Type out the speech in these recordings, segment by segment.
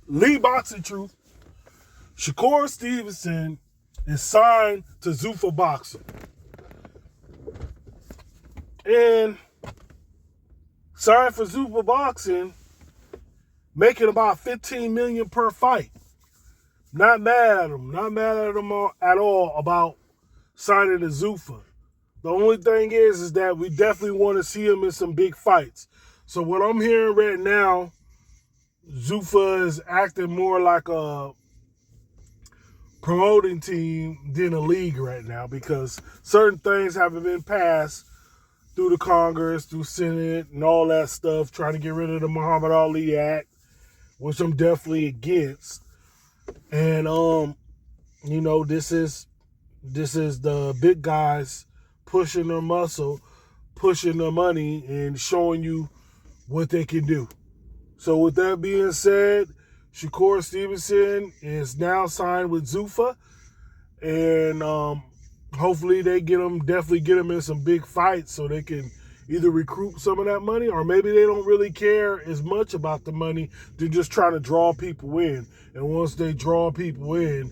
Lee Boxing Truth, Shakur Stevenson is signed to Zuffa Boxing. And signed for Zuffa Boxing, making about $15 million per fight. Not mad at him. Not mad at him at all about signing to Zuffa. The only thing is that we definitely want to see him in some big fights. So what I'm hearing right now, Zuffa is acting more like a promoting team than a league right now, because certain things haven't been passed through the Congress, through Senate, and all that stuff, trying to get rid of the Muhammad Ali Act, which I'm definitely against. And this is the big guys pushing their muscle, pushing their money, and showing you what they can do. So with that being said, Shakur Stevenson is now signed with Zuffa, and hopefully they definitely get him in some big fights so they can either recoup some of that money, or maybe they don't really care as much about the money. They're just trying to draw people in. And once they draw people in,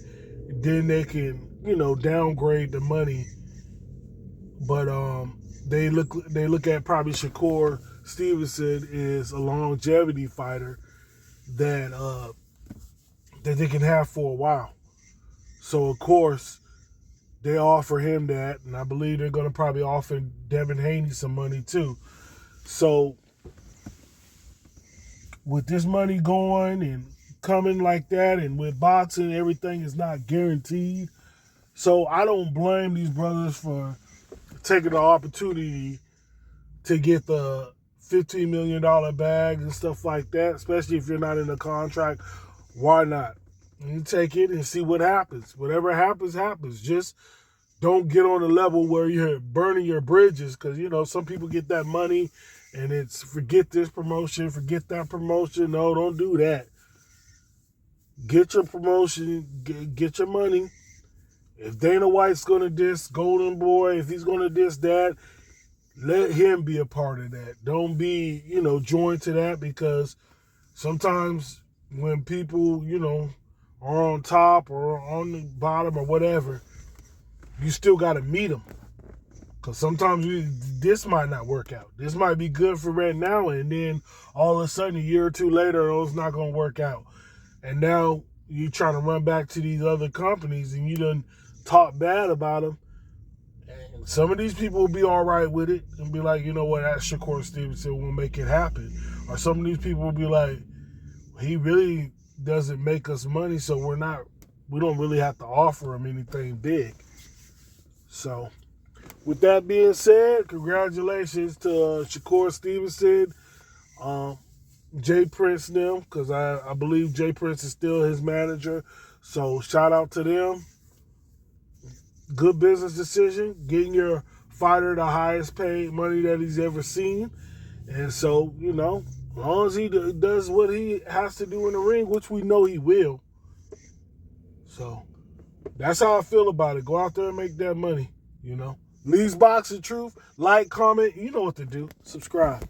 then they can, downgrade the money. But they look at probably Shakur Stevenson is a longevity fighter that they can have for a while. So of course they offer him that, and I believe they're going to probably offer Devin Haney some money too. So with this money going and coming like that, and with boxing, everything is not guaranteed. So I don't blame these brothers for taking the opportunity to get the $15 million bag and stuff like that, especially if you're not in a contract. Why not? You take it and see what happens. Whatever happens, happens. Just don't get on a level where you're burning your bridges, because, some people get that money and it's forget this promotion, forget that promotion. No, don't do that. Get your promotion, get your money. If Dana White's going to diss Golden Boy, if he's going to diss that, let him be a part of that. Don't be, joined to that, because sometimes when people, are on top or on the bottom or whatever, you still got to meet them. Because sometimes this might not work out. This might be good for right now, and then all of a sudden, a year or two later, it's not going to work out. And now you're trying to run back to these other companies, and you done talk bad about them. And some of these people will be all right with it and be like, you know what, that Shakur Stevenson will make it happen. Or some of these people will be like, he really doesn't make us money, so we don't really have to offer him anything big. So with that being said, congratulations to Shakur Stevenson, Jay Prince them, because I believe Jay Prince is still his manager. So shout out to them. Good business decision, getting your fighter the highest paid money that he's ever seen. And so, as long as he does what he has to do in the ring, which we know he will. So that's how I feel about it. Go out there and make that money, Lee's Boxing Truth. Like, comment, you know what to do. Subscribe.